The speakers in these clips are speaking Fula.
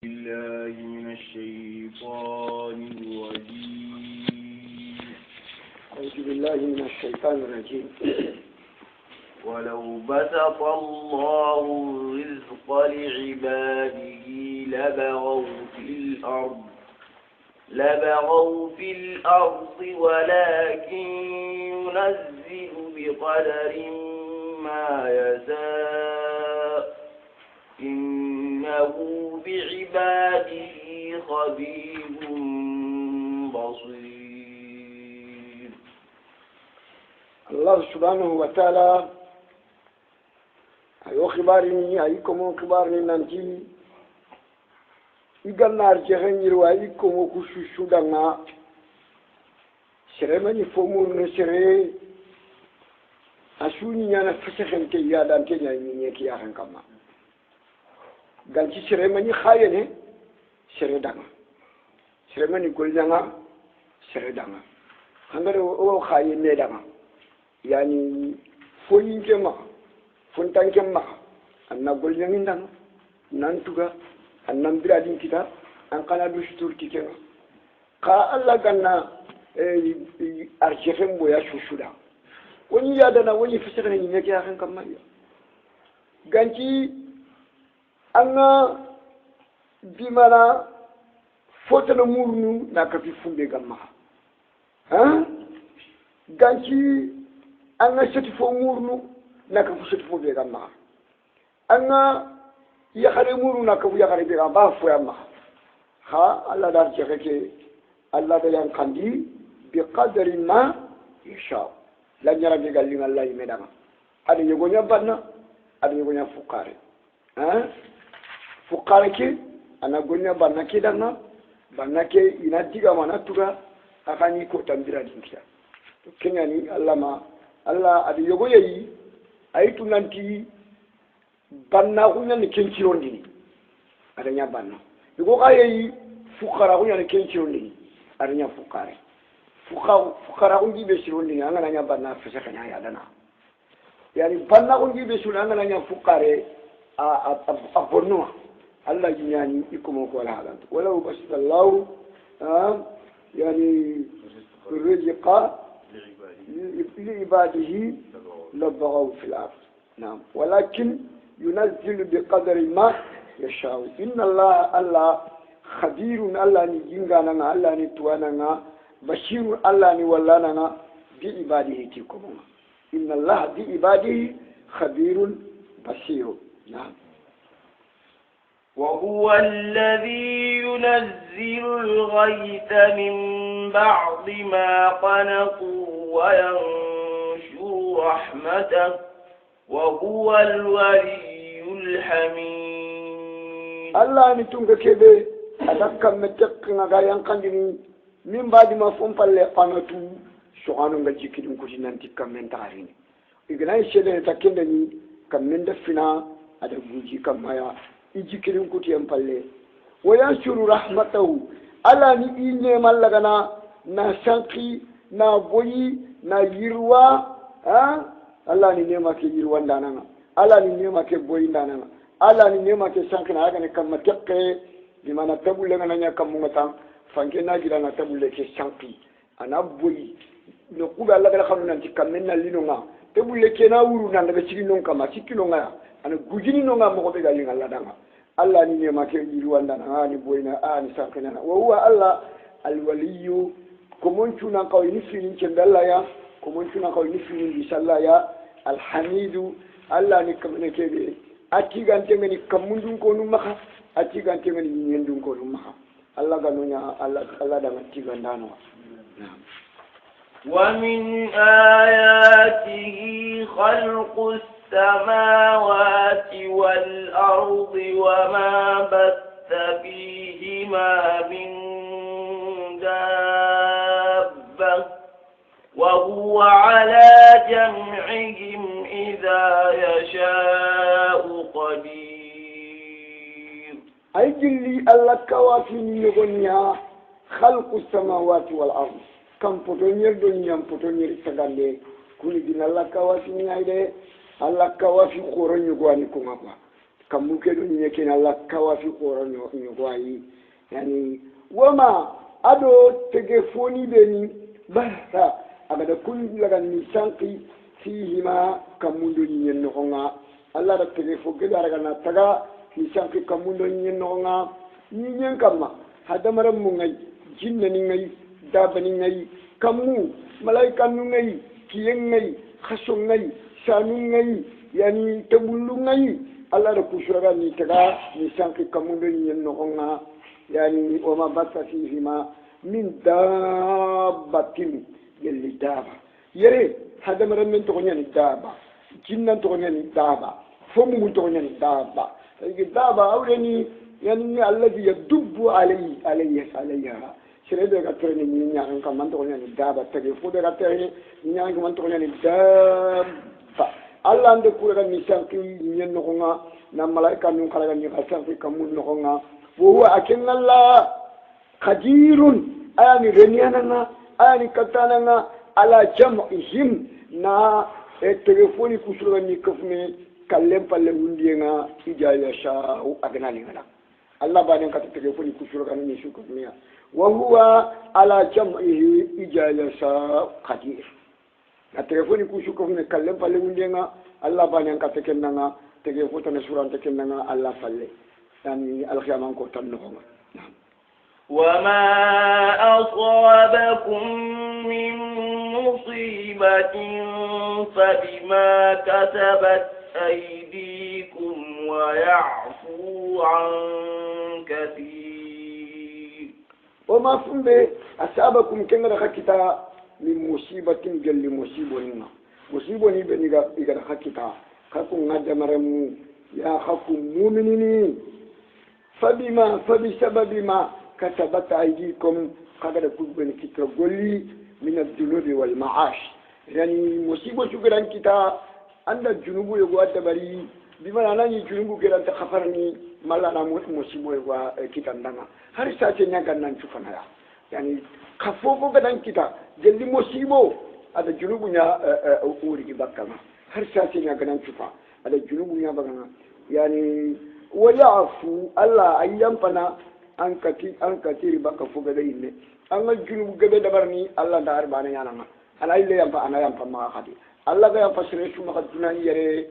بالله من الشيطان الرجيم. أعوذ بالله من الشيطان الرجيم. ولو بسط الله الرزق لعباده لبغوا في الأرض ولكن ينزل بقدر ما يشاء إنه بعباده خبير بصير. الله سبحانه وتعالى أيو خبارني أيكم خبارني نانتي إيجالنا أرجعين يرويكم وكشوشو دعنا سرماني فمول نسرة أشوني أنا فسخن كيا دانتي نيجي كيا هنكما ganci seremani khayene sere danga seremani golñanga sere danga hangare o khayene danga yani foyinke ma fontanke ma anna golñangi danga nantuga anna biradin kita an kana du suturti kenga ka alla ganna arjefem boya shushuda woni yadana woni fisekene ni meke yakan kamma ganci anga bimana fotana murnu na kafi funde gamma ha ganci anga seti fo murnu na kafi seti fo be gamma anga yakhare murnu na kafi yakhare be gamma fo yamma ha Allah dar jeke Allah da yan kandi bi qadri ma yasha la nyara be galli Allah yimedama ade yogonya banna ade yogonya fukare ha fukareke ana gonya banake danga banake ina diga mana tuga akani ko tambira dinkia to kenyani Allah adi yogo yeyi ayitu nanti banna kunya ni kenchirondi adanya banna yogo kayeyi fukara kunya ni kenchirondi adanya fukare fukara kungi be shirondi angana nya banna fesa kanya ya dana yani banna kungi be shirondi angana nya fukare a bonnoa Allah jinyani ikumo ko la halan wala bashita Allah yani rizqa لعباده لبغوا في الأرض نعم ولكن ينزل بقدر ما يشاء إن الله خبير الله نجينا الله نتوانا بشير الله نولانا بعباده تكم إن الله بعباده خبير بصير نعم وهو الذي ينزل الغيث من بعد ما قنطوا وينشر رحمته وهو الولي الحميد. الله نتونك كبه أتذكر متقنا غايان قندني من بعد ما فنفل قنطوا شغانو نجيكي نكوشي ننتي كمين تعريني إذن الشيء تكندني كمين دفنا أدى بوجي كمايا ijikirin kuti yampalle wayanshuru rahmatahu ala ni inye mallagana na shanki na boyi na yirwa Allah ni nema ke yirwa ndananga Allah ni nema ke boyi ndananga Allah ni nema ke shanki na aga ne kamma tekke bi mana tabulle ngana nya kammu tan fanke na gira na tabulle ke shanki ana boyi no kuba Allah ga xamna ci kamna linonga tabulle ke na wuru nan daga cikin non kama cikin non ga ana gujini no nga mo be gali ngalla danga Allah ni ne make yiru wanda na ni boyna ni sankana wa huwa Allah alwaliyu ko mon tuna ko ni filin ci dalla ya ko mon tuna ko ni filin bi salla ya alhamidu Allah ni kamne kebe ati gante ngani kamundun ko nu maka ati gante ngani nyendun ko nu maka Allah ga nonya Allah da mati gandano na'am ومن آياته خلق السماوات والأرض وما بث فيهما من دابة وهو على جمعهم إذا يشاء قدير. أجلي الله كوافي يغنيا خلق السماوات والأرض كم بطنير دنيا بطنير سغالي كل دين الله كوافي نعيده Allah kawafi koron yugwani kuma ba kamu ke do ni ke na la kawafi qoro ni gwai yani wama ado telefoni beni basa agada kun laga ni sanki fihima kamundo ni no nga alla da telefo ke dara kana taga ni sanki kamundo ni no nga ni nyen kamma hadamara mu ngai jinna ni ngai daba ni ngai kamu malaika nu ngai kiyen ngai khaso ngai sanu ngai yani tabullu ngai alla da kushura ni taga ni sanki kamundo ni no nga yani wama basa fihima min dabbatin yalli daba yere hadamara men to nyani daba jinnan to nyani daba fomu mun to nyani daba yi daba awreni yani alladhi yadubbu alayha sirede ga tere ni nyaan kam man to nyani daba tege fu de ga tere nyaan kam man to nyani daba alla ande kula ni sanki nyen no nga na malaika nun kala ni sanki kamun no nga wo huwa akinalla qadirun ayani reniana ayani katana ala jam'ihim na telefoni kusura ni kafne kallem palle wundienga ijaya sha agnali ngala Allah banen kat telefoni kusura kan ni shuku dunya wa huwa ala jam'ihi ijaya sha qadir na telefoni kushuku kafne kallem palle wundienga Allah banen kat kenanga telefoni tan surante kenanga Allah falle yani alkhiyama ko tan no وما أصابكم من مصيبة فبما كسبت أيديكم ويعفو عن كثير وما فنبه أصابكم كنغر خكتا من مصيبة جل مصيبة مصيبة بني إغر خكتا خكم نجمرمو يا خكم مؤمنين فبسبب ما كتبت أيديكم قدر كوبن كتر قولي من الذنوب والمعاش يعني مصيبة شكرا كتا عند الجنوب يقوى الدبري بما أنا الجنوب كلا تخفرني مالا نموت مصيبة يقوى كتا ندنا هل ساتنيا كنا نشوفنا يعني خفوفو كتا كتا جلي مصيبة هذا الجنوب يا أوري بكما هل ساتنيا كنا نشوفها هذا الجنوب يا بكما يعني ويعفو الله أيام فنا ankati baka fuga da ille anga junubu gebe dabarni Allah da arbana yana ana ille yampa ana yampa ma khadi Allah ga yampa sire su maka dunan yere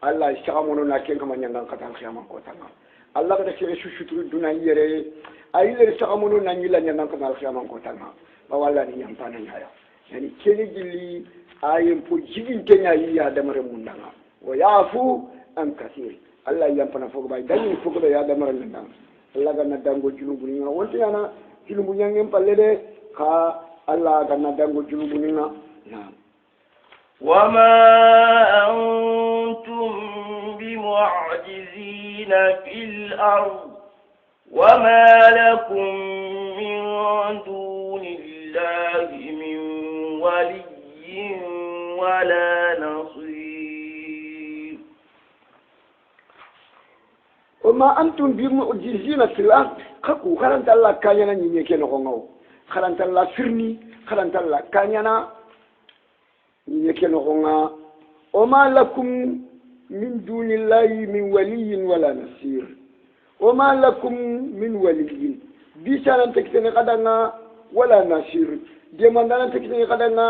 Allah shakamono na ken kama nyanga katan khiyama ko tanga Allah ga sire su shuturu dunan yere ayile shakamono na nyila nyanga katan khiyama ko tanga ba walla ni yampa na yaya yani kene gilli ayen po jigin kenya yi ya damare mundanga wa yafu an kathir Allah yampa na fuga ba dani fuga ya damare mundanga Allah ganna dango junubu ni nga wonte yana junubu nyangem palle de ka Allah ganna dango junubu ni nga naam wama antum bimu'jizina fil ard wama lakum min dunillahi min waliyyin wala nasir وما أنتم بمعجزين في الأرض خكو خلنت الله كانينا نيكي نغنغو خلنت الله سرني خلنت الله كانينا نيكي نغنغا وما لكم من دون الله من ولي ولا نصير وما لكم من ولي بيشانا تكتني قدنا ولا نصير ديماندانا تكتني قدنا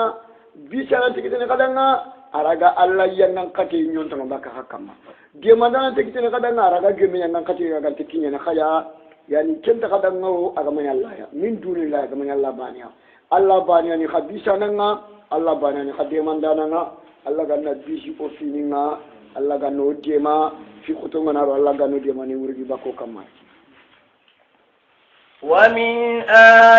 بيشانا تكتني قدنا araga Allah yannan kate nyon tan baka hakama ge mandana te kitene kadanga araga ge men yannan kate ga te kinya na khaya yani kenta kadanga o aga men Allah ya min dunillahi aga men Allah baniya Allah baniya ni khabisa nanga Allah baniya ni khade mandana nga Allah ganna bisi o fininga Allah ganno dema fi khutonga na Allah ganno dema ni wurgi bako kamma ومن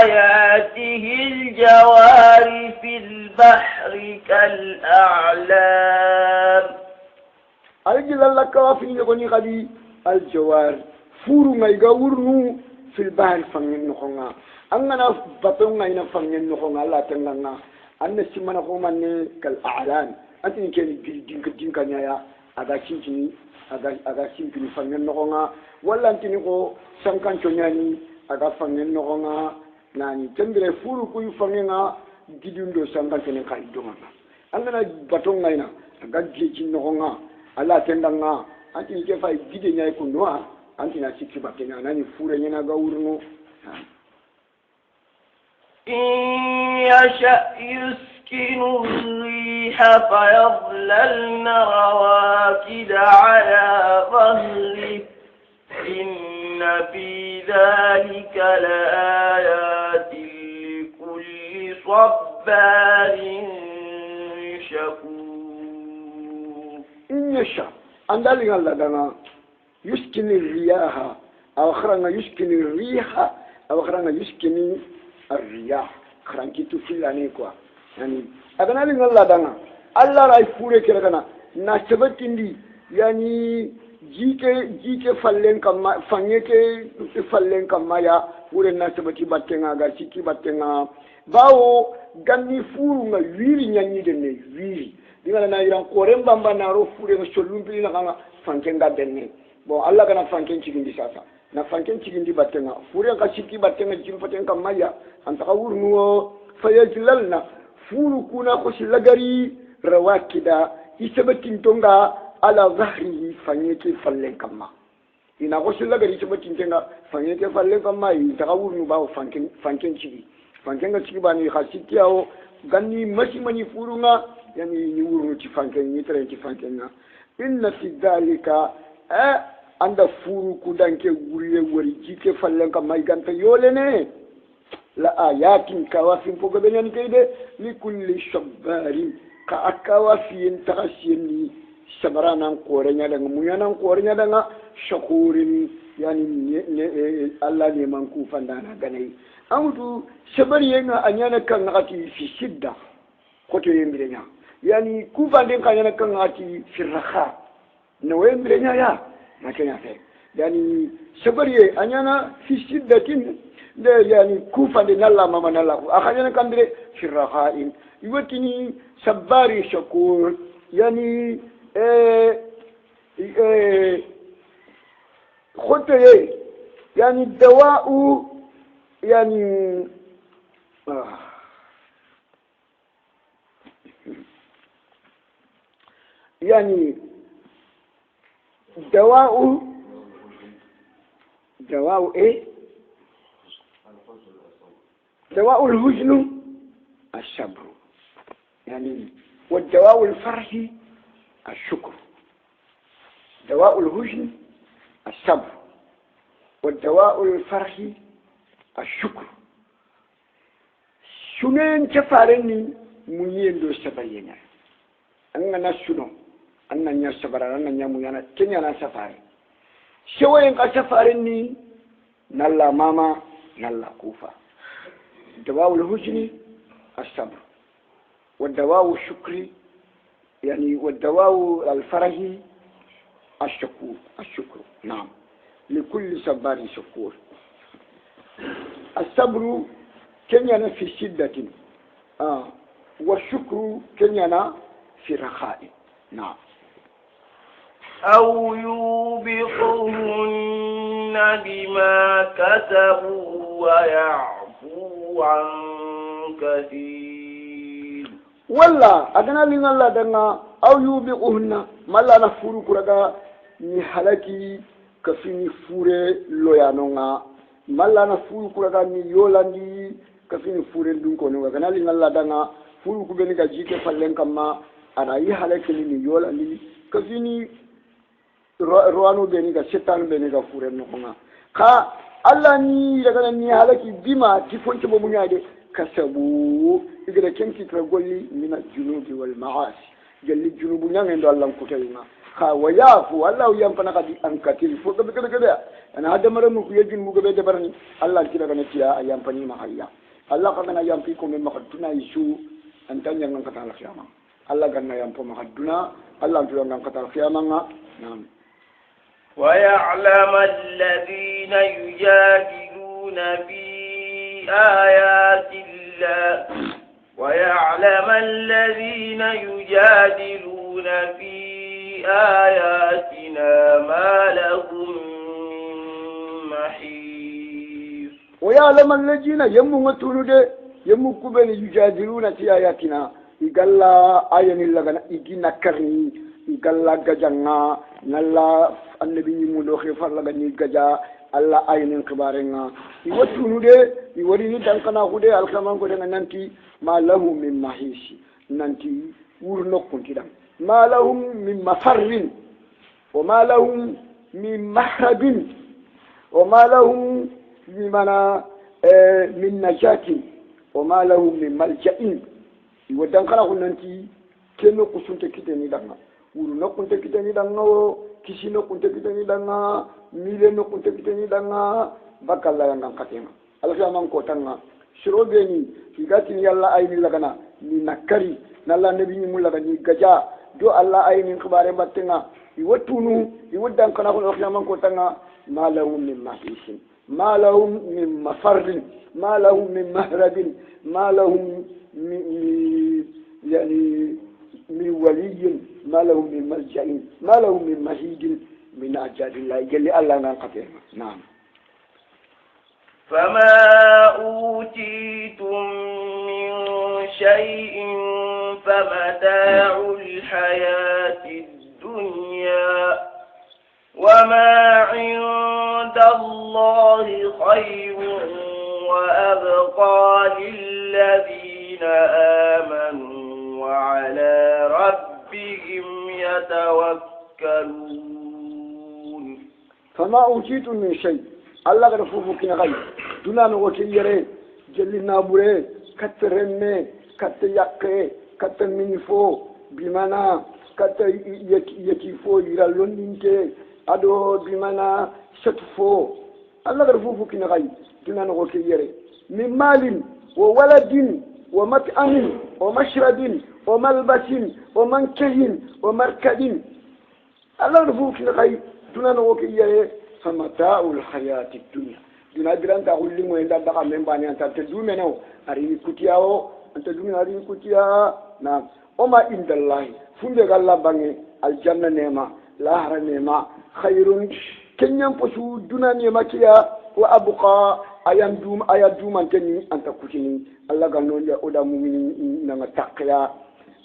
آياته الجوار في البحر كالأعلام أجل الله كافي يغني غدي الجوار فورو ما يغورنو في البحر فنين نخونا أننا بطونا هنا فنين نخونا لا تنغنا أن سمنا خوماني كالأعلام أنتني كان دينك نيايا أغا شينكني أغا شينكني فنين نخونا ولا أنتني كو سانكان شونياني aga fangen no nga nani tembere furu ku fangenga gidundo sangantene kai donga angana batonga ina aga geji no nga ala tendanga antini ke fay gide nyay ko noa antina sikki bakke nani fure nyana ga wurno يشأ يسكن الريح فيظللن رواكد على ظهره إن في ذلك لآيات لكل صبار شكور إن يشاء أندالي الله دنا يسكن الرياح أو خرنا يسكن الريح أو خرنا يسكن الرياح خرانكي تفيلاني كوا يعني أغنالي الله دنا الله راي فوري كرغنا ناسبتندي يعني jike fallen kamma fanyeke fallen kamma ya wure na sabati battenga ga siki battenga bawo ganni furu nga wiri nyanyi de ne wiri dinga na iran korem bamba na ro fure nga solumbi na kanga fankenga denne bon alla kana fanken cigindi sasa na fanken cigindi battenga fure nga siki battenga jimfaten kamma ya antaka wurnu fayajlalna furu kuna ko silagari rawakida isabatin tonga ala zahrihi fanyeke fallen kamma ina ko silla gari to tinga fanyeke fallen kamma yi ta wurnu bawo fanken cigi fanken ga cigi bani khasitiyawo ganni mani furunga yani ni wurnu ci fanken ni tren ci fanken na inna fi dalika anda furu ku danke guriye wori jike fallen kamma ganta yolene la ayatin kawafin fogo benen kayde li kulli shabbarin ka akawafin takashini sabaranan korenya daga muyanan korenya daga shakurin yani Allah ne man ku fandana ganai amdu sabari yana anyana kan ngati fi shidda koto yembirenya yani ku fanden kan yana kan ngati fi raha no yembirenya ya makanya fe yani sabari anyana fi shiddatin de yani ku fanden nalla mama nalla akanyana kan dire fi rahain iwatini sabari shakur yani خطيه يعني الدواء يعني يعني دواء ايه دواء الحزن الصبر يعني والدواء الفرح الشكر دواء الحزن الصبر والدواء الفرح الشكر شنين تفارني منين دو سبرينا أننا شنو أننا سبرا أننا ميانا كنيانا سفاري شوين كسفارني نلا ماما نلا كوفا دواء الحزن الصبر والدواء الشكر يعني والدواء الفرح الشكر نعم لكل صبار شكور الصبر كنيانا في شدة والشكر كنيانا في رخاء نعم أو يوبقهن بما كسبوا ويعفو عن كثير ولا أدنى لنا الله دنا أو يوبقهن ما لا نفور كرغا ni halaki kafini fure loyanonga malla na furu kuraga ni yolandi kafini fure dunkono kana li ngalla danga furu ku beni ga jike fallen kamma ana yi halaki ni yolandi kafini roano beni ga setan beni ga fure no nga ka alla ni daga ni halaki bima tifonke bo munyade kasabu igere kenki tra golli min al-junubi wal ma'asi jalli junubu nyangendo Allah kutayna ha wayafu Allah yampana kadi ankatil fo gabe ana hada maramu ku yejin mu gabe dabarni Allah kira kana tiya yampani ma hayya Allah kana yampi ko min makaduna isu antanya ngan kata al qiyamah Allah ganna yampo makaduna Allah tuwa ngan kata al qiyamah nam ويعلم الذين يجادلون في آيات الله ويعلم الذين يجادلون في آياتنا ما لهم من محيص ويعلم الذين يمكبن يجادلون في آياتنا يقال آيان اللغنا إجينا كرني igalla gajanga nalla annabi ni mundo khifar la ni gaja alla aynin khibarenga iwatunu de iwari ni dankana hude alkaman ko de nanti ma lahu min mahisi nanti wurno kuntidam ma lahum min mafarrin wa ma lahum min mahrabin wa ma lahum min najatin wa ma lahum min malja'in iwadankana ko nanti keno kusunte kiteni danga wuru no kunte kiteni danga kisi no kunte kiteni danga mile no kunte kiteni danga bakalla yang katena alfiaman ko tanga shirobeni figatini yalla ayni lagana ni nakari nalla nabi ni mulaga ni gaja do alla ayni khibare battenga iwatunu iwadan kana ko alfiaman ko tanga ma lahum min mahisin ma lahum min mafarrin ma lahum min mahrabin ma lahum يعني من ولي ما له من ملجأ ما له من مهيد من أجاد الله جل الله ننقطع نعم فما أوتيتم من شيء فمتاع الحياة الدنيا وما عند الله خير وأبقى للذين آمنوا وعلى ربهم يتوكلون فما أوتيتم من شيء الله قد فوفك نغي دونا نغوكي يري جلنا بوري كترمي كتيقي كتمنفو بمنا كتيكيفو يرالون دينكي أدو بمنا شتفو الله قد فوفك نغي دونا نغوكي يري من مال وولد ومطعم ومشرب وملبس ومنكه ومركب الله نفوك لغاية دون نوكي فمتاع الحياة الدنيا دون أدران تقول لي وين دبقى من بني أنت تدومنه أريني كتياو أنت دومن أريني كتيا نعم وما عند الله فنجع الله بني الجنة نعمة لاهر نعمة خير كن ينفسو دون نعمة كيا وأبقى ayam dum anteni anta kutini Allah ganno ya oda mu'minin na taqya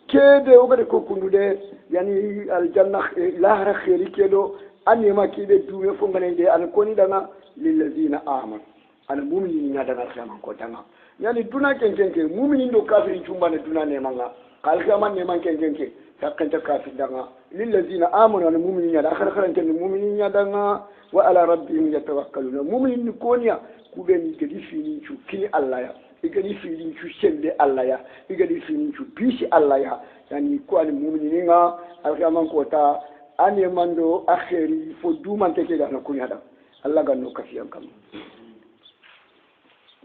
kede ogade ko kundude yani aljanna lahara khairi kedo anema kede dume fo ngane de an koni dana lil ladina amanu al mu'minina dana sama ko tanga yani duna kenkenke mu'minin do kafirin chumbane duna ne manga kalkama ne man kenkenke takanta kafir danga lil ladina amanu al mu'minina da akhar kharante mu'minina danga wa ala rabbihim yatawakkaluna mu'minin konya kubeni gadi fini chu kini Allah ya igadi fini chu shende Allah ya igadi fini chu bishi Allah ya yani ko ani mu'minin nga alkaman ko ta ane mando akhiri fo duman teke da ko yada Allah ganno kafiyan kam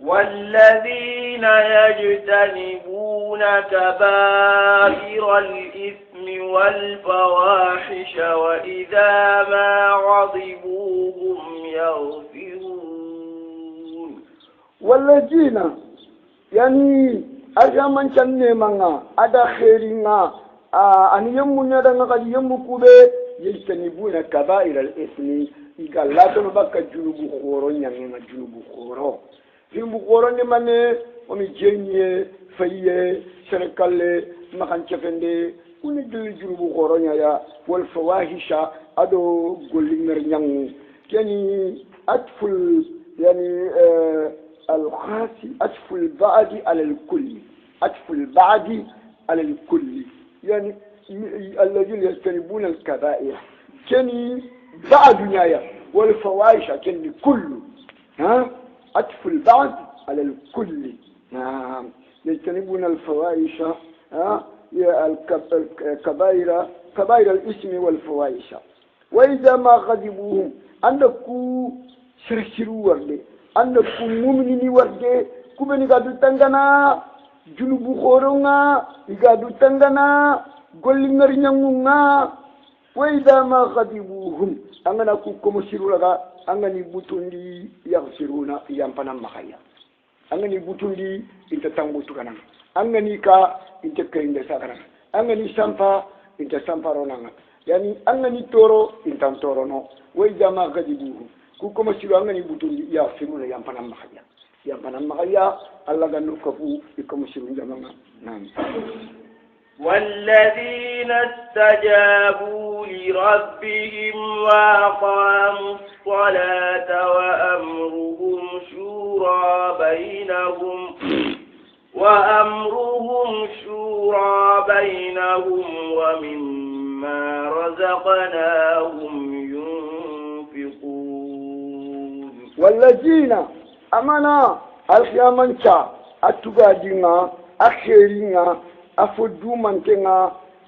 والذين يجتنبون كبائر الإثم والفواحش وإذا ما غضبوا هم يغفرون والذين يعني أجمع كنّي منا أدا خيرنا أن يمنا دعنا قد يمكوبه يجتنبون كبائر الإثم إذا لا تنبك جنوب خورون يعني ما جنوب خورو جنوب خورون مانه ومي جنيه فيه سرقله ما كان شفندي كوني جنوب خورون يا والفواحش أدو قولين رجعوا يعني أطفال يعني الخاص أطفال البعض على الكل أطفال البعض على الكل يعني الذين يجتنبون الكبائر كني بعض دنيا والفواحش كني كل ها أطفال البعض على الكل نعم يجتنبون الفواحش ها الكبائر كبائر الاسم والفواحش وإذا ما غضبوهم أنكو سرسروا ورده أنكو مؤمنين ورده كمن قادوا تنغنا junubu khoronga igadu tangana gollingar nyangunga waida ma khadibuhum angana ku komosirulaga angani butundi yaghsiruna yampana makaya angani butundi inta tangutu kana angani ka inta kainde sakana angani sampa inta samparonanga yani angani toro inta toro no waida ma khadibuhum ku komosiru angani butundi yaghsiruna yampana makaya yampana makaya Allah gannu kafu ikamushirun jamanga na'am والذين استجابوا لربهم وأقاموا الصلاة وأمرهم شورى بينهم ومما رزقناهم ينفقون والذين أمنا الخيامنشا أتبادينا أخيرنا أفدومانتنا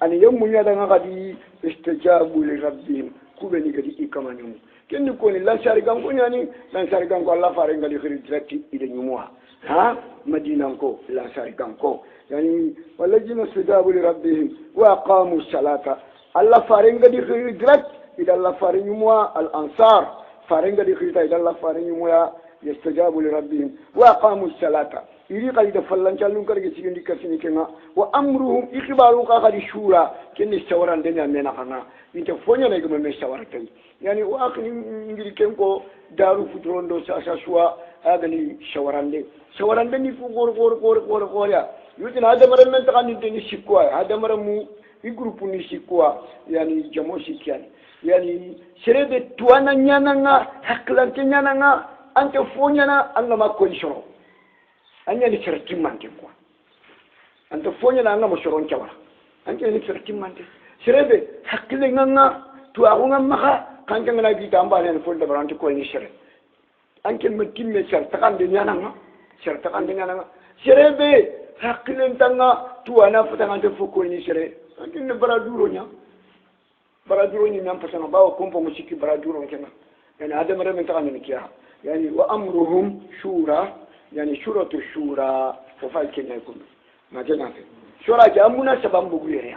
أن يوم يدنا غدي استجابوا لربهم كوبني غدي إكمانهم كن يكون لانشاري كانكو يعني لانشاري كانكو الله فارنغا دي خير ديريكت إلى نيموا ها مدينة كو لانشاري كانكو يعني والذين استجابوا لربهم وأقاموا الصلاة الله فارنغا دي خير ديريكت إلى الله فارنغا الأنصار فارنغا دي خير إلى الله فارنغا يستجابوا لربهم وأقاموا الصلاة إذا قال فلان جالون كرجع سيجندي كسيني كنا وأمرهم إخبارهم كهذه شورى كني سواران دنيا منا كنا إنت فونيا نيجي من سوارة كي يعني وآخر إنجيل كمكو دارو فترون دو ساسوا هذا اللي سواران دني فور يا يوتين هذا مرة من تكان دني سكوا هذا مرة مو يجروب نسكوا يعني جمو سكيان يعني سرد توانا نيانا هكلان كنيانا أنت فونيا أنا ما كونشرو anya ni cerkin mante kwa anta fonya na nga mosoron chawara anya ni cerkin mante sirebe hakile nga tu agunga maka kanja ngana bi tamba ne fol da baranti ko ni sire anke metin me certa kan de nyana nga sirebe hakile ntanga tu ana futa ngante foko ni sire anke ne baraduro nya nyam pasana bawo kompo musiki baraduro kenga yani adam re ta kan ni kiya yani wa amruhum shura يعني شورى الشورى وفاء كنا يكون ما جنا في شورى جامونا سبام بقولي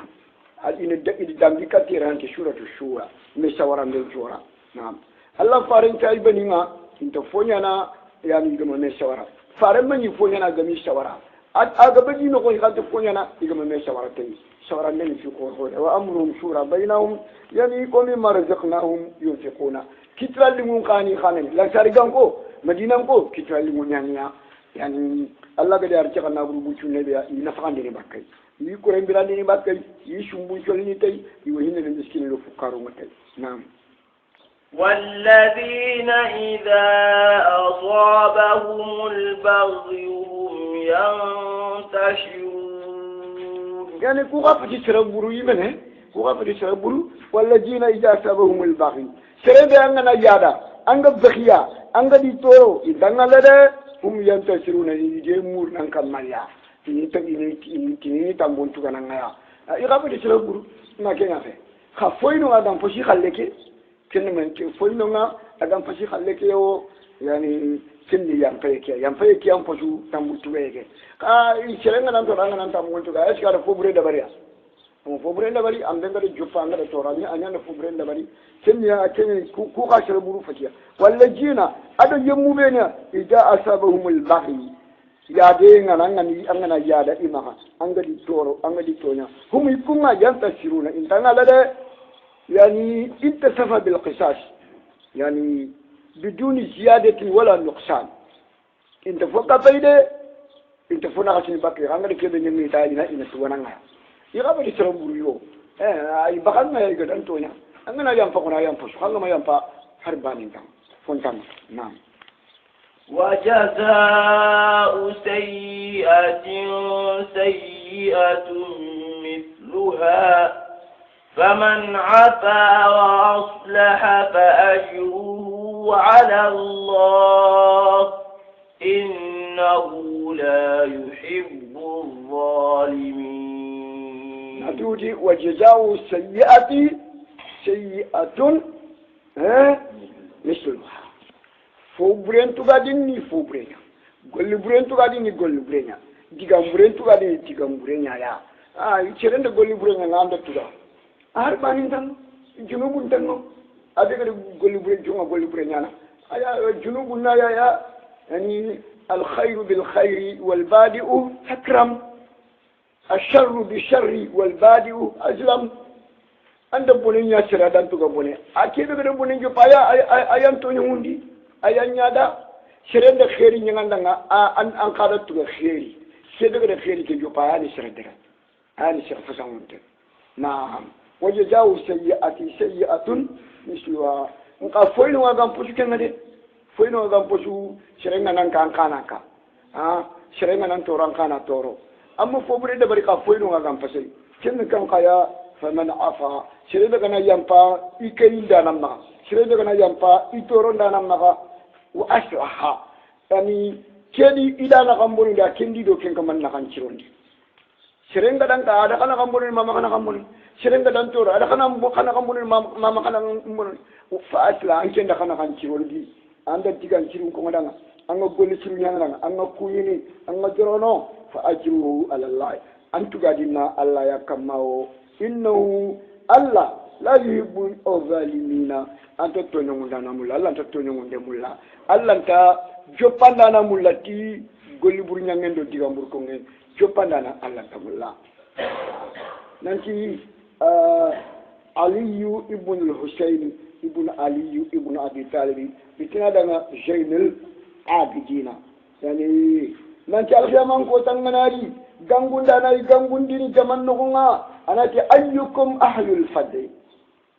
إن الدم كثير عن شورى الشورى مسوارا من شورى نعم الله فارن تايبني ما إنت فونيانا يعني كم مسوارا فارن من يفونيانا كم مسوارا أجابني نقول كذا فونيانا كم مسوارا تاني سوارا من في كورة وأمرهم شورى بينهم يعني كم ما رزقناهم ينفقون كتلا لمن كاني خانين لا سارقانكو مدينة كو كتلا لمن يعني الله قد يرجع نابو بوشون لبيا ينفعن ديني باكي يكورن بلاد ديني باكي يشوم بوشون لنتاي يوهين المسكين الفقراء متاي نعم والذين إذا أصابهم البغي هم ينتشرون يعني كوغاف تشربوا يمنه كوغاف تشربوا والذين إذا أصابهم البغي سربي أننا يادا أنغا بخيا أنغا دي تورو إذا لده هم ينتشرون يجمعون نكمل مايا ini tambon tu kana ngaya ira be tselo guru na kenya fe kha foino adam foshi khalleke ken men ke foino nga adam foshi khalleke yo yani kinni yam fayke am foshu tambutu wege ka serenga nan to ranga nan tambon tu ga eska fo bure da bariya mo fo bure da bari am denga de jufa nga de torani anya na fo bure da bari kinni ya kinni ku ka shere buru fakiya wallajina ado yemmu bena ida asabahumul baghi ya de ngana ya da imaha angadi toro angadi tonya hum ikunga yantasiruna intana lade yani intasafa bil qisas yani بدون زيادة ولا نقصان انت فوق بيده انت فوق نغسل باكي غنغري كده نمي تاينا ان سوانا يغاب لي تربوريو اي بخلنا يا جدان تونا اننا ينفقنا ينفش خلنا ما ينفع حربان انت فونتان نعم وجزاء سيئة سيئة مثلها فمن عفا وأصلح فأجره على الله إنه لا يحب الظالمين نتوجي وجزاء سيئة سيئة مثلها فوبرين تغاديني فوبرين غولبرين تغاديني غولبرين ديغامبرين تغاديني ديغامبرين يا يشرند غولبرين ناندا تغا أربعين تانو جنوبون تانو أديك غولبرين جونا غولبرين يانا أيا جنوبنا يا يعني الخير بالخير والبادئ أكرم الشر بالشر والبادئ أظلم عند بنين يا سرادان تغا بنين أكيد بده بنين جو بايا أيام توني هوندي أيام يادا سرند خيري نعندنا أن قادة تغا خيري سيدك خيري كجو بايا نسرندك ani shekh fasangunte naam wajazau sayyi'ati sayyi'atun misluha nka foyno wagam posu kengade foyno wagam posu serenga nan kan kanaka serenga nan toran kana toro amma fobre de bari ka foyno wagam pasai ken kan kaya faman afa serebe kana yampa ikeyi danamma serebe kana yampa itoro danamma wa aslaha yani kedi idana kamboni da kendi do ken kaman na kan cirondi serenga dan ka ada kana kamboni mama kana kamboni serenga dan toro ada kana kamboni mama kana kamboni fa asla an kenda kana kan cirondi anda digan cirun ko ngadanga anga golli ciru nyanga anga kuyini anga jorono fa ajruhu ala allah antu gadina allah ya kamawo innahu allah la yuhibbu adh-dhalimina anta tonyonda na mulla allah anta tonyonde mulla allah anta jopanda na mulla ti golli bur nyangendo digambur ko ngen jopanda na allah ta mulla nanti aliyu ibn al-husayn ibn aliyu ibn abi talib bitina daga jainul abidina yani nanti alfiyaman ko tanganari gangunda na gangundini jaman nogonga anati ayyukum ahlul fadl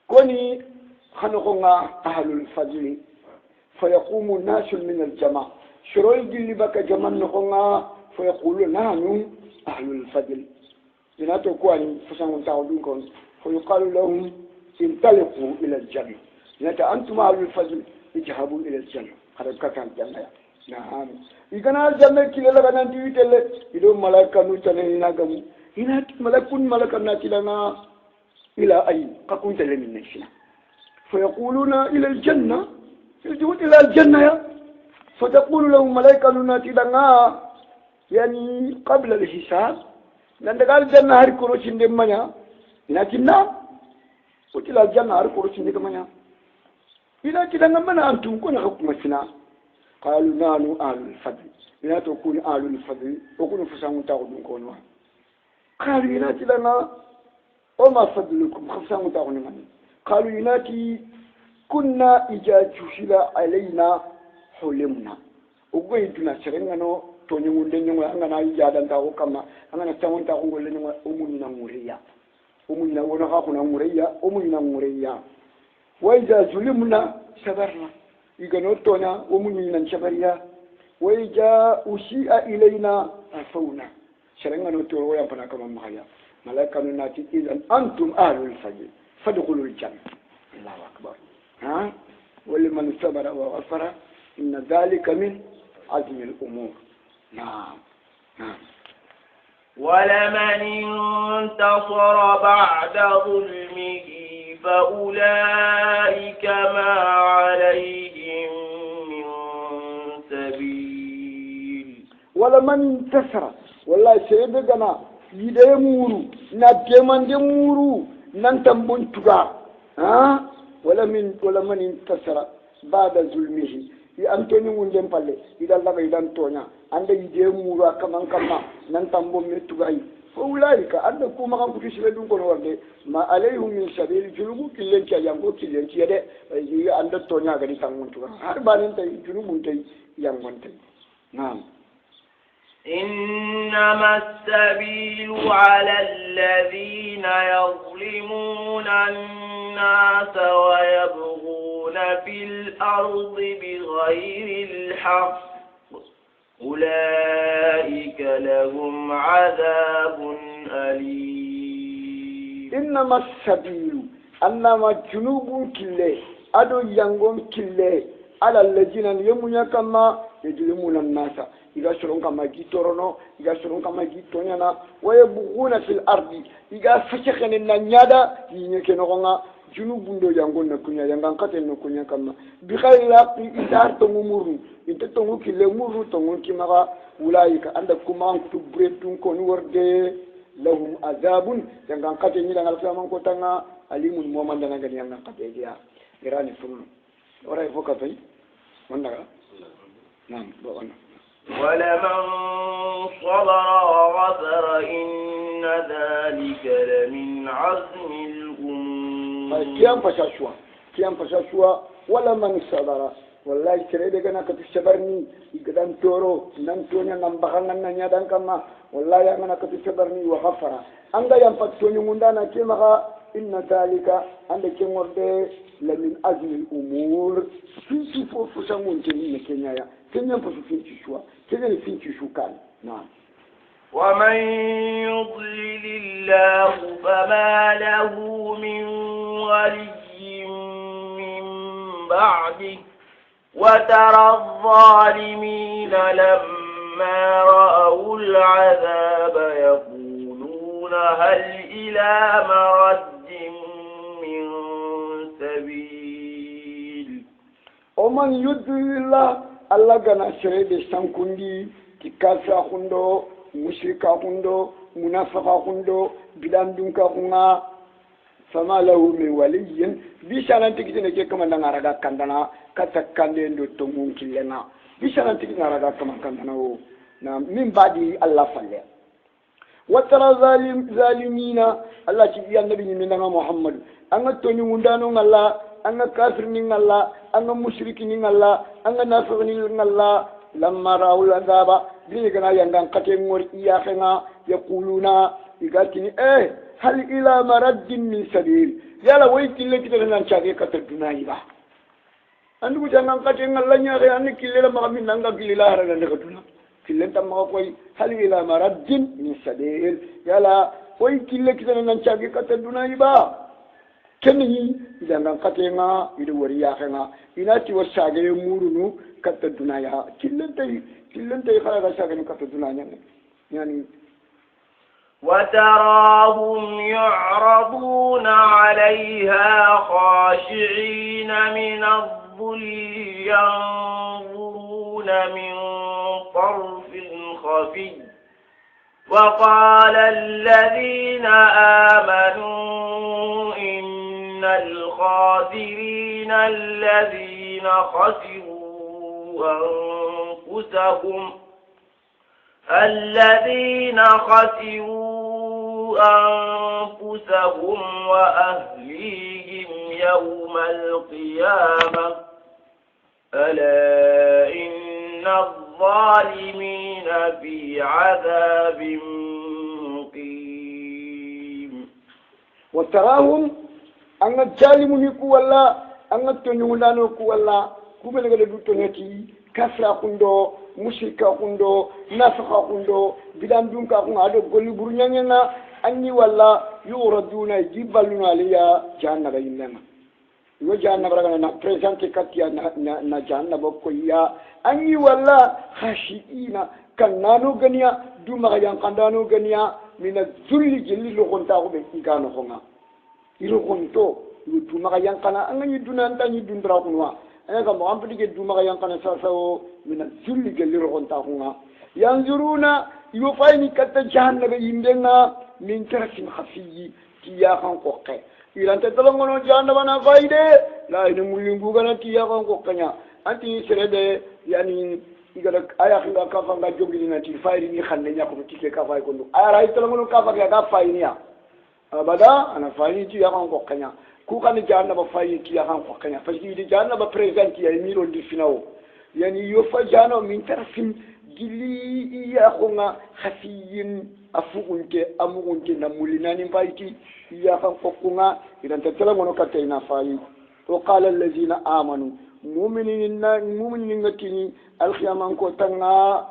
koni khanogonga ahlul fadl fayaqumu nasun min aljamaa shurul gilli baka jaman nogonga fayaqulu nahnu ahlul fadl inato kwani fasangun tawdun kon fayuqalu lahum intaliqu ila aljanna inata antum ahlul fadl ijhabu ila aljanna haraka kan janna na'am igana janna kilela kana diwitelle ido malaika nu tane ina gamu ina malakun malaka na tilana ila ay qakun tale min nafsina fayaquluna ila aljanna يجون إلى الجنة فتقول لهم ملائكة ناتلنا يعني قبل الحساب لأن قال الجنة هر كروش ندمنا لكننا قلت إلى الجنة هر كروش ندمنا إذا كده نمنا أنتم كنا حكمتنا قالوا نحن أهل الفضل لا تكون أهل الفضل وكونوا فسامون تاخذون كونوا قالوا يناتي لنا وما فضلكم خفسامون تاخذون من قالوا يناتي كنا إذا جشل علينا حلمنا وقيدنا سرنا تونيون دنيا أنا يجادن تاو كما أنا تاون تاو ولنا أمنا مريا أمنا ونخاخنا مريا أمنا مريا وإذا ظلمنا صبرنا إذا نوتنا أمنا صبريا وإذا أسيء إلينا عفونا سرنا نوتوا ويا بنا كما مخيا ملائكة ناتي إذا أنتم أهل الفجر فادخلوا الجنة الله أكبر ها ولمن صبر وغفر إن ذلك من عزم الأمور نعم نعم ولمن انتصر بعد ظلمه فأولئك ما عليهم من سبيل ولمن انتصر والله سيدنا يدمورو نجمان دمورو ننتمبون تغا ها ولمن انتصر بعد ظلمه أنتوني وندم بالله إذا الله إذا تونا عند يدمورو كمان كمان ننتمبون متغاي فأولئك أنكم ما كنتم تشهدون كنورد ما عليهم من سبيل جنوب كلن كيانغو كلن كيده يجي عند تونا غادي تامون تغا هربان تاي جنوب تاي يانغون تاي نعم إنما السبيل على الذين يظلمون الناس ويبغون في الأرض بغير الحق أولئك لهم عذاب أليم إنما السبيل أنما جنوب كله أدو يانغون كله على الذين يمون كما يظلمون الناس إذا شرون كما جيتورونو إذا شرون كما جيتونيانا ويبغون في الأرض إذا فشخن النيادا ينكنوغا junubun yangon na kunya yangan katen no kunya kama bikhay la itar to mumuru inte to ngukile muru to ngukimaka ulaika anda kuma kutu bretun ko worde lahum azabun yangan katen ni dangal sama ko tanga alimun moman dana gani yangan kate dia irani fulu ora ifoka tay wanda nam bo ona ولمن صبر وغفر إن ذلك لمن عزم الأمور كيام فشاشوا ولا من صبر wallahi serede gana katu sabarni igadan toro nan tonya nan bakangan nan nyadan kama wallahi angana katu sabarni wa ghafara anga yang pat tonyu mundana kemaka inna dalika ande kengorde la min azmi umur fi fo fo sangun tini kenya ya kenya fo fi shwa kenya ni fi shukan na ومن يضلل الله فما له من ولي من بعده وترى الظالمين لما رأوا العذاب يقولون هل إلى مرد من سبيل ومن يضلل الله كان شريد سانكوندي كافر خندو مشرك خندو منافق خندو بلان دونك خنا فما له من ولي بيشان تكتنا كما نغارغا كاندانا كاتا كاندين دو تومون كيلنا بيشان تكتنا نغارغا كما كاندانا نعم من بعد الله فله وترى ظالمين الله تبي النبي من محمد أنا توني مندانو الله أنا كافر من الله أنا مشرك من الله أنا نافق من الله لما رأوا العذاب بيجنا يندان كتير مور إياخنا يقولون يقولون هل إلى مرد من سبيل يلا ويت اللي كده نشاكي كتردنا يبا أنو جانان كتير الله نيا أنا كيلا ما من نانغا كيلا هرنا نكتونا كيلا تما كوي هل إلى مرد من سبيل يلا ويت اللي كده نشاكي كتردنا يبا كني جانان كتير ما يدوري ياخنا إناتي وساجي مورونو كتردنا يا كيلا تي خلاص شاكي كتردنا يعني وتراهم يعرضون عليها خاشعين من الظل ينظرون من طرف خفي وقال الذين آمنوا إن الخاسرين الذين خسروا أنفسهم وأهليهم يوم القيامة ألا إن الظالمين في عذاب مقيم وتراهم أن الظالم يكون الله أن التنولان يكون الله كما نقول دوتونيكي كفر كندو مشرك كندو نافق كندو بدان دونك كندو هذا قولي برنيانا أني والله يوردون يجيبالون عليها جهنم إنما وجهنم رغنا بريزانت كاتيا نا جهنم بكويا أني والله خاشئين كنانو غنيا دوما ينقندانو غنيا من الذل جلي لغنتاو بإيكانو خنا يلغنتو دوما ينقنا أني دونا أنتي دوندرا كنوا أنا كم أم بدي دوما ينقنا ساسو من الذل جلي لغنتاو ينظرون يفايني كتا جهنم يمدنا من ترك خفي تياخان قوقي إذا أنت تلقون جهنم أنا فايدة لا ينمو غنا تياخان قوقنا أنت سرد يعني إذا أيا خلا كافان جوجلنا تفايرني خلني أكون تيجي كافاي كله أيا رايت تلقون كافان كافاينيا أبدا أنا فايني تياخان قوقنا كوكان جهنم فايني تياخان قوقنا فجدي جهنم بريزنتي يميلو دفناو يعني يوفى جهنم من ترك gili iya khonga khafiyin afugunte amugunte na mulinani mbaiti iya khan fokunga idan tatala ngono katena fayi wa qala allazina amanu mu'minin ngatini alkhiyaman ko tanga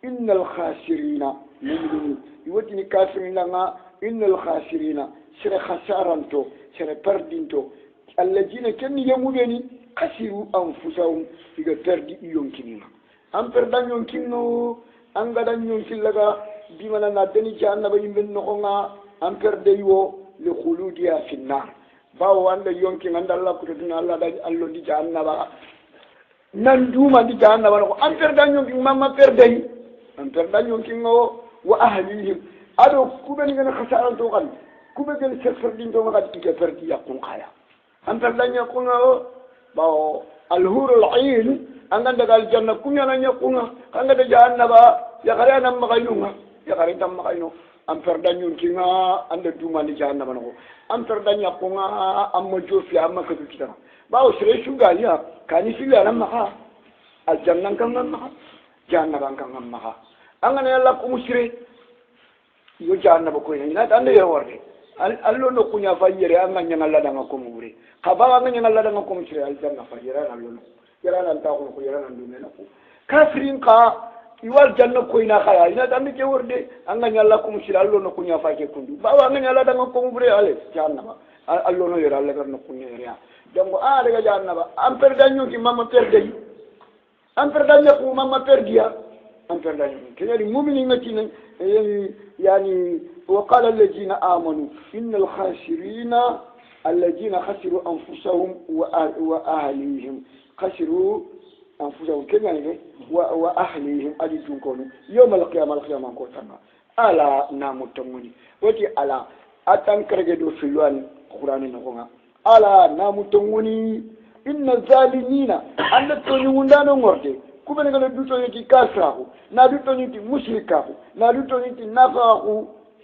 innal khasirina mu'minin iwatini kafirina nga innal khasirina sira khasaranto sira perdinto allazina kenni yamudeni khasiru anfusahum iga perdi iyonkinina amper danyon kinno anga danyon killaga bimana na deni jannaba yimben nokonga amper deywo li khuludiya finnar bawo anda yonki nganda Allah ko dina Allah da allo di jannaba nan duma di jannaba ko amper danyon kin mamma per dey amper danyon kinno wa ahlihim ado kubeni ngana khasaran to kan kubeni sefer din to ngati ke perdi yakun khaya amper danyon ko ngawo bawo alhurul ain anga dagal janna kunya nanya kunga anga da jahannaba ya kare nan magainunga ya kare tam magaino am perdanyon kinga anda duma ni jahannaba no am perdanya kunga amma jofi amma ka dukita باو سري شو قال يا كان في لنا معها الجنة كان معها جنة كان معها أنا يلا كمسري يو جنة بكوين هنا تاني يا ورد الله نكون يفاجر أنا نعلا دعنا كموري خبر أنا نعلا دعنا كمسري الجنة فاجر الله يلا نتاعو نكو يلا ندوم نكو كافرين كا iwal janna ko ina khaya ina tammi ke worde anga nyalla kum sir allo no kunya fa ke kundu ba wa anga nyalla danga ko mbre ale janna ba allo no yera alle no kunya yera donc a daga janna ba am per dañu ki mama per day am per dañu ko mama per dia am per dañu kene mu'minin ngati yani wa qala alladhina amanu innal khasirina alladhina khasiru anfusahum wa ahlihim khasiru أنفسهم كمان وأهليهم أجدون كونوا يوم القيامة كوتنا ألا نامو تموني وتي ألا أتنكر جدو في الوان القرآن نقونا ألا نامو تموني إن الظالمين أن تونيون دانو مرتي كما نقول دوتو يتي كافره نادوتو يتي مشركه نادوتو يتي نفاقه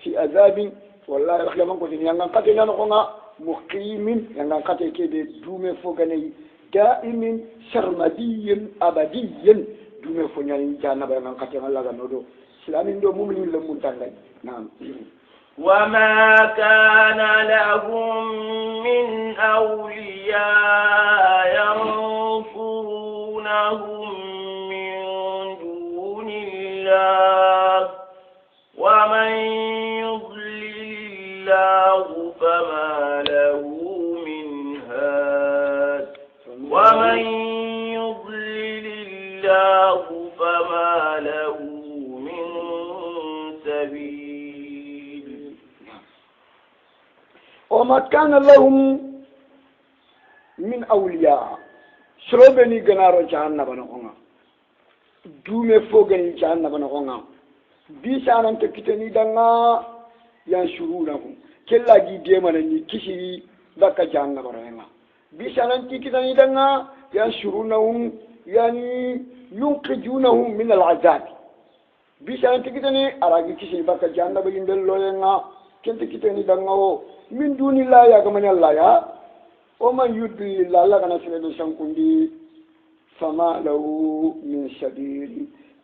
في عذاب والله القيامة كوتنا ينغان قتنا نقونا مقيمين ينغان قتل كده دومي فوقني دائم سرمدي أبدي دوم فنيان جانا بيان كتير الله جنودو سلامين دو مؤمنين لمن تانغاي نعم وما كان لهم من أولياء ينصرونهم من دون الله ومن يضلل الله فما له ومن يضلل الله فما له من سبيل وما كان لهم من أولياء شربني جنارو جهنم بنقونا دوم فوقني جهنم بنقونا بيسان أنت كتني دعنا ينشرونهم كلا جديا منني كشري بكا جهنم بنقونا بيشانتي كده ندنا ينشرونهم يعني ينقذونهم من العذاب بيشانتي كده ني اراغي كيسي باكا جانا بين دلوينا كنت كده ندنا من دون الله يا كمان الله يا ومن يضلل الله لا كان سيدنا شانكوندي فما له من سبيل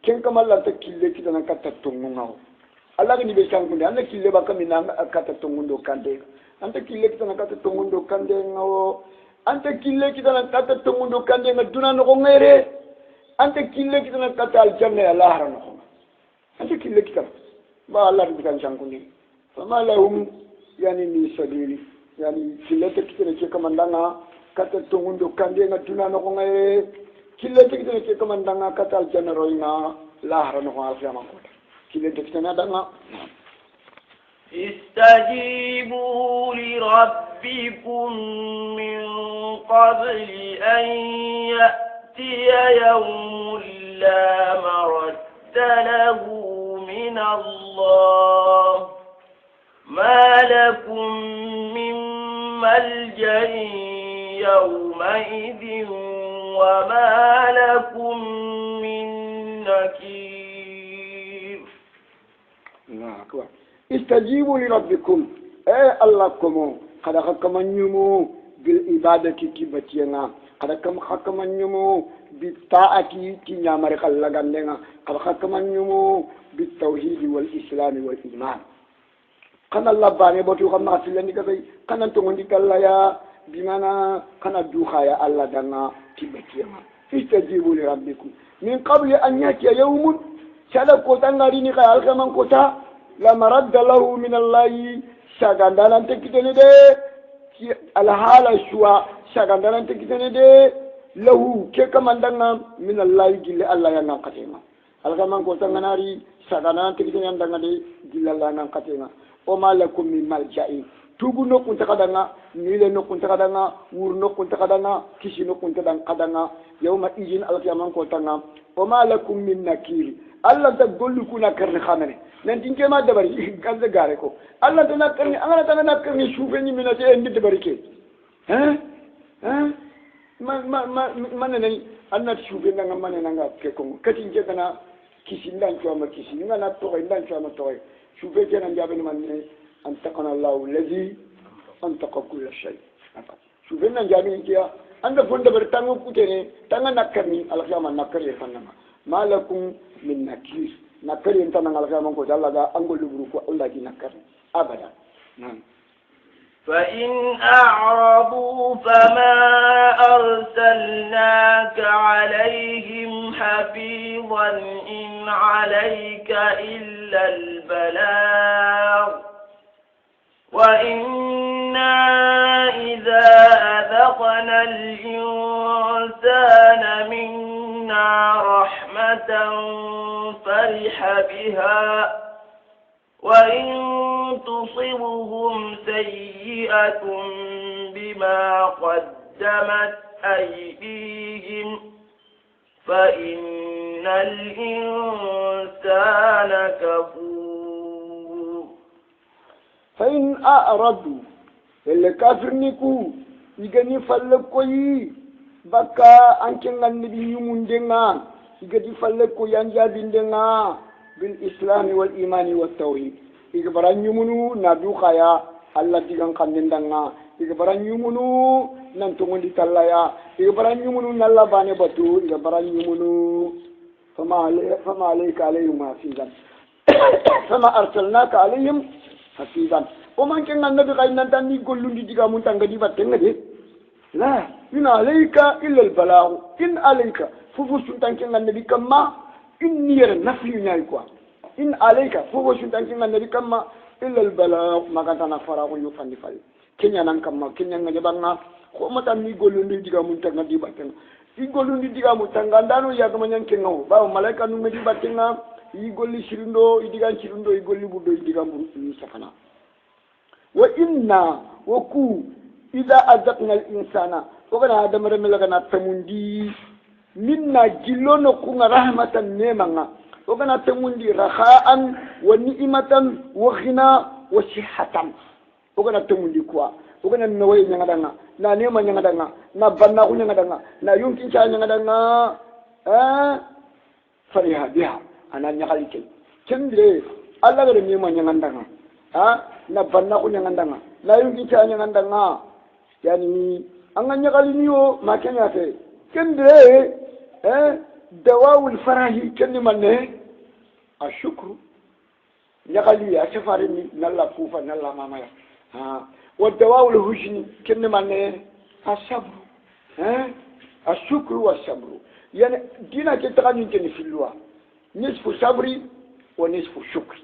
كن كما لا تكيل كده نكتتونغو الله كني بيشانكوندي انا كيل باكا من كتتونغو كاندي انت كيل كده نكتتونغو كاندي ante kille kitana kata tongundo kande na duna no ngere ante kille kitana kata aljanna ya lahara no ante kille kitana ba Allah bi kan shankundi fama lahum yani ni sabili yani kille kitana ke kamandanga kata tongundo kande na duna no ngere kille kitana ke kamandanga kata aljanna roina lahara no alfiyama ko kille kitana danga استجيبوا لربكم من قبل أن يأتي يوم لا مرد له من الله ما لكم من ملجأ يومئذ وما لكم من نكير. الله أكبر. استجيبوا لربكم اي الله كمو قد حكم نيمو بالعباده كبتينا قد حكم نيمو بالطاعه كي نيامر الله غندنا قد حكم نيمو بالتوحيد والاسلام والايمان كان الله باني بوتو خما فيلني كاي كان تونغي كلا يا بمعنى كان دوخا يا الله دنا كبتينا استجيبوا لربكم من قبل ان ياتي يوم سلكوا تنغاريني قال كمان كوتا la maradda lahu min allahi shagandanan tekitene de alhala shuwa shagandanan tekitene de lahu ke kamandanga min allahi gille allah yana katena alkaman ko tanganari shagandanan tekitene andanga de gille allah yana katena o malakum min malja'i tugu no kunta kadanga nile no kunta kadanga wur no kunta kadanga kishi no kunta kadanga yawma ijin alkaman ko tanga o malakum min nakir allah ta gollu kuna karni khamene nanti kema dabari ganza gare ko allah ta nakarni angana ta nakarni shufe ni minate en dabari ke man ne annat shufe nga man nga ke ko kati je kana kisi ndan to ma kisi ngana to ndan to ma to shufe ke nan jabe man ne antaqana allah allazi antaqa kull shay shufe nan jabe ke anda fonda ber tangu kutene tanga nakarni alqiyama nakari fanama malakum min nakir nakari tanga alqiyama ko dalla ga angol lubru ko Allah di nakar abada nam فإن أعرضوا فما أرسلناك عليهم حفيظا إن عليك إلا البلاغ وإنا إذا أذقنا الإنسان منا رحمة فرح بها وإن تصبهم سيئة بما قدمت أيديهم فإن الإنسان كفور فإن أعرضوا اللي كافر نيكو يغني فلكوي بكا أنكن النبي يمندنا يغني فلكو ينجابندنا بالإسلام والإيمان والتوحيد إجبران يمنو نبيو خيا الله تيغان خندندنا إجبران يمنو ننتمون دي تلايا إجبران يمنو نلا باني بطو إجبران يمنو فما عليك عليهم حفيظا فما أرسلناك عليهم حفيظا ومن كان النبي خاين نتاني يقولون دي جيغا منتانغ دي باتنغ دي لا إن عليك إلا البلاغ إن عليك فوفو سلطان كان النبي كما إني نفي نايكوا إن عليك فوق شنتان كنا النبي كما إلا البلاغ ما كان نفرا ويفني فال كنيا نكما كنيا نجبنا خو متى نيقولون دي جا منتنا دي باتنا يقولون دي جا منتنا عندنا يا كمان ينكنوا باو ملاك نوم دي باتنا يقولي شرندو يديكان شرندو يقولي بدو يديكان مسافنا وإنا وكو إذا أذقنا الإنسان وكان هذا مرة لكنا تمندي منا جلون كنا رحمة نيمنا وكنا تمندي رخاء ونعمة وغنى وصحة وكنا تمندي كوا وكنا نوي نعدنا نا نيما نعدنا نا بنا كنا نعدنا نا يمكن شيء نعدنا فريها بها أنا نعالك كندري الله غير نيما نعدنا نا بنا كنا نعدنا نا يمكن شيء نعدنا يعني أنا نعالينيو ما كنا في كندري دواء الفرح كلمة الشكر يقالي أشفارني نلا فوفا نلا ماما والدواء الحزن كلمة الصبر الشكر والصبر يعني دينا كتغني كني في اللغة نصف صبري ونصف شكر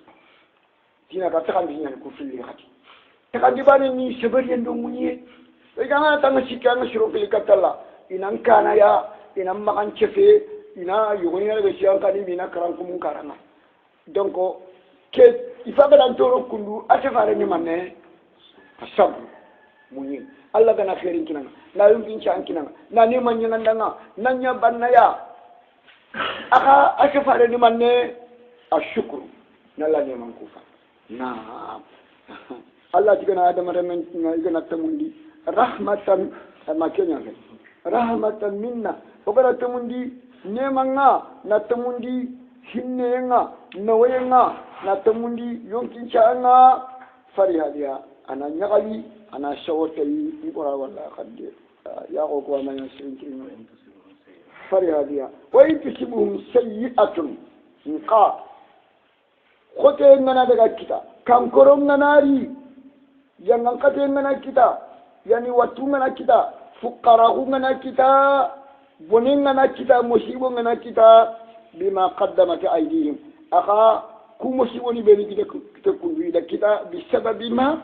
دينا كتغني يعني في اللغة تغني باني ني صبر يندومني إذا أنا تنسي كأنا شروع في الكتلا إن كان يا ina makan cefe ina yogoni na be siyan kani mina karan kumun karanga donc ke ifa bala ntoro kundu asefare ni manne asabu munyi alla gana khairin kinanga na yumkin chan kinanga na ni manyanga ndanga nanya banna ya aka asefare ni manne ashukru nalla ne man kufa na alla tigana adama remen igana tamundi rahmatan ma kenya rahmatan minna ogara tamundi nemanga na tamundi hinneanga nawayenga na tamundi yonkin changa farihadiya ana nyagali ana shawtai ibora wala khadde ya ko ko ma yasirin farihadiya wa yatusibuhum sayyi'atun nqa khote ngana daga kita kankorom nanari jangan kate ngana kita yani watu ngana kita fuqara ngana kita boninga na kita musibo ngana kita bima qaddamat aydihim aka ku musibo ni beni kita kundu da kita bisababi ma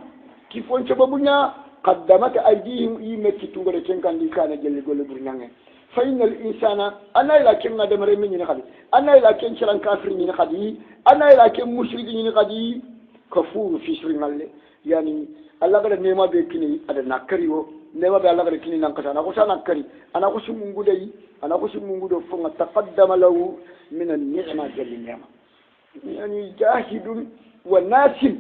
kifon sababunya qaddamat aydihim imeti tungore kenkandi kana jelle golle burnange fa innal insana ana ila kenna de mare minni khadi ana ila ken chiran kafir ni khadi ana ila ken mushrik ni khadi kafur fi shringalle yani allah gada nema be kini ada nakariwo nema be allah gada kini nan kasa na ko sana kari ana ko sumungu dai ana ko sumungu do fonga taqaddama lahu min an-ni'ma jalla yani jahidun wa nasim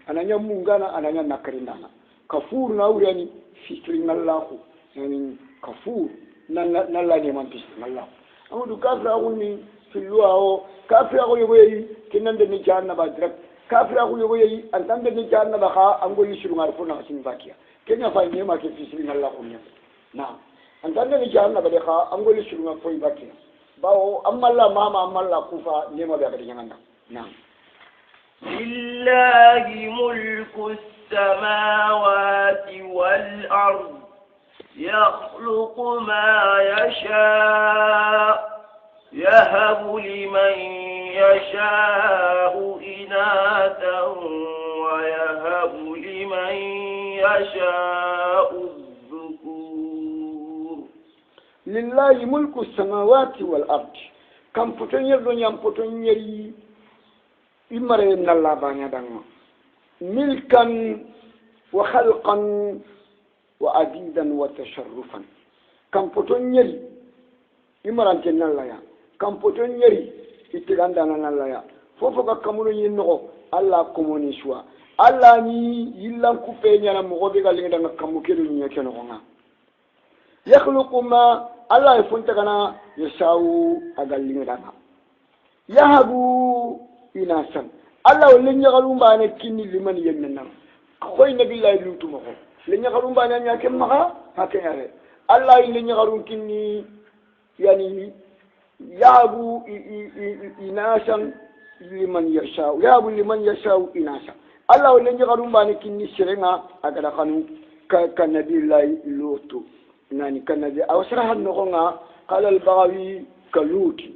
ana nyamungana ana nakari nana kafur na urani fi shringallahu yani kafur nalla ne man pisi nalla amudu kafira kunni filluwa o kafira ko yoyi kinande ni janna ba direct kafira ko yoyi antande ni janna ba kha ango yisuru ngar funa sin bakiya kenya fa ne ma ke pisi nalla kunni na antande ni janna bade kha angoli shurunga foy bakke bawo amalla mama amalla kufa nema be akati nyanga na'am lillahi mulku samawati wal ard yakhluqu ma yasha yahabu liman yasha'u inathan wa yahabu liman yasha'u lillahi mulku samawati wal ardi kam potonyer do nyam potonyeri imare nalla banya danga milkan wa khalqan wa abidan wa tasharrufan kam potonyeri imarante nalla ya kam potonyeri itiganda nalla ya fofo ka kamuno yinno alla komoni shwa alla ni yillan kupe nyana mo be galinga danga kamukelu nyeke no nga yakhluqu ma Allah yafunta kana yasau agallinga danga yahabu inasan Allah wala nyagalumba ne kinni liman yenna koy nabillahi lutu mako le nyagalumba ne nyake maka hakere Allah ile nyagalum kinni yani yahabu inasan liman yashau yahabu liman yashau inasan Allah wala nyagalumba ne kinni serenga agada kanu ka nabillahi lutu nani kanabi aw saraha nogonga qala al-baghawi kaluti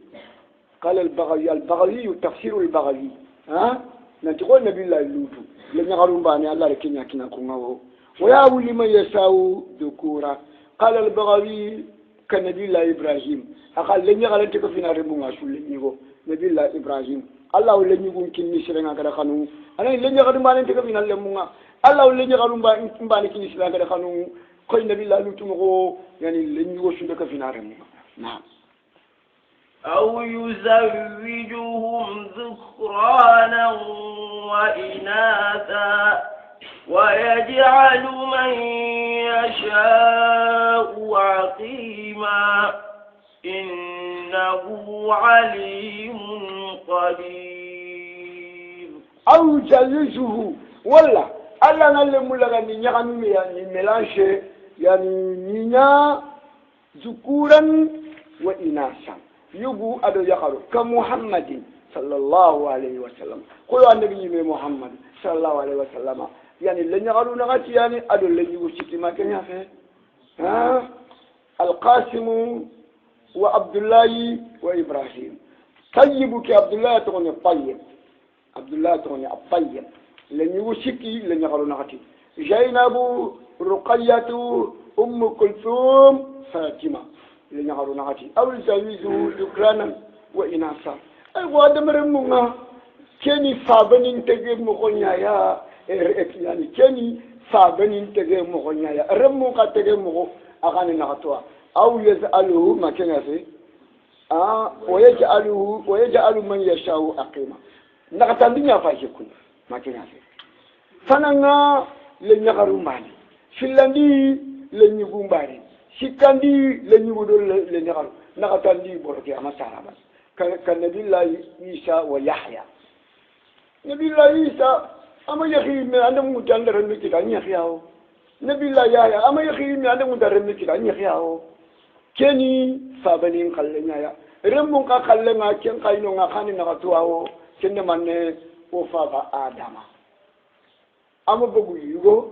qala al-baghawi tafsir al-baghawi ha nanti ko nabi la lutu le nyagarum bani Allah le kenya kina ko ngawo wa ya wuli man yasau dukura qala al-baghawi kanabi la ibrahim akal le nyagalante ko fina rebu ngasul nigo nabi la ibrahim Allah le nyugun kinni sirenga kada khanu ana le nyagarum bani te ko fina le munga Allah le nyagarum bani kinni sirenga kada khanu koy nabi la lutu mo yani len ñu wosu ndaka finare mo na aw yuzawwijuhum dhukranan wa inatha wa yaj'alu man yasha'u aqima innahu alimun qadir aw yuzawwijuhu wala Allah na le mulaga ni nyagami yani mélange yani ninya zukuran wa inasa yugu ado yakaru ka Muhammadin sallallahu alaihi wasallam ko annabi ni Muhammad sallallahu alaihi wasallam yani le nyagaru na gati yani ado le yugu sitima kenya fe ha al-Qasim wa Abdullah wa Ibrahim tayyibu ki Abdullah to ne tayyib Abdullah to ne tayyib لن يوشكي لن يقولوا نغتي زينب رقية أم كلثوم فاطمة لن يقولوا نغتي أو الزويزو ذكرانا وإناثا أي وادم رمونا كني فابنين تجيب مغنيا يا يعني كني فابنين تجيب مغنيا يا رمونا تجيب مغو أغاني نغتوا أو يسأله ما كان يسي ويجعل من يشاء أقيما نغتان دنيا فايشكونا makinase fananga le nyagarumbani filandi le nyugumbani sikandi le nyugudo le nyagaru nakatandi boroti amasaraba kan nabillahi Isa wa Yahya nabillahi Isa ama yakhi me andam mutandara mi kita nyakhiao nabillahi Yahya ama yakhi me andam mutandara mi kita nyakhiao keni sabanin khallenya ya remmun ka khallenga ken kayno nga khani nakatuao kenne manne o faba adama ama bugu yugo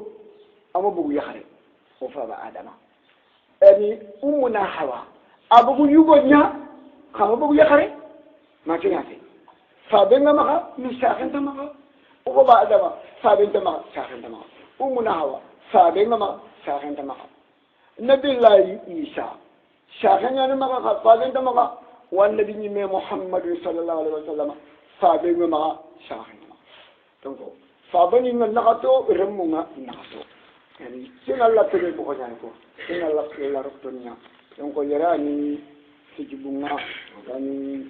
ama bugu yakhare o faba adama ani umuna hawa abugu yugo nya kama bugu yakhare ma tinyate fabenga maka misakenta maka o faba adama fabenta maka sakenta maka umuna hawa fabenga maka sakenta maka nabillahi Isa sakenya maka fabenta maka wan nabi ni Muhammad sallallahu alaihi wasallam fabenga maka sakenta donc fabani nga nakato remunga nakato yani sina la tebe ko nyane ko sina la la roktonya donc yarani sijibunga yani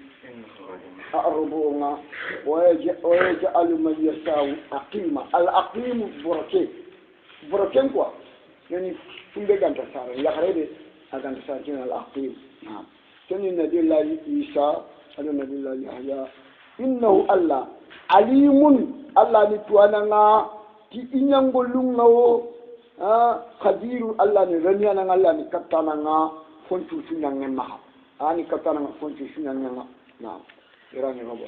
arubunga waja'alu man yasau aqima al aqim broken quoi yani fumbe ganta sare la kharebe aganta sare al aqim na tani nabillahi Isa ala nabillahi Yahya innahu Allah alimun Allah ni tuananga ti inyangolunga o qadiru Allah ni ranya na Allah ni katana nga fontu sunyang ngema ani katana nga fontu sunyang ngema na irani robo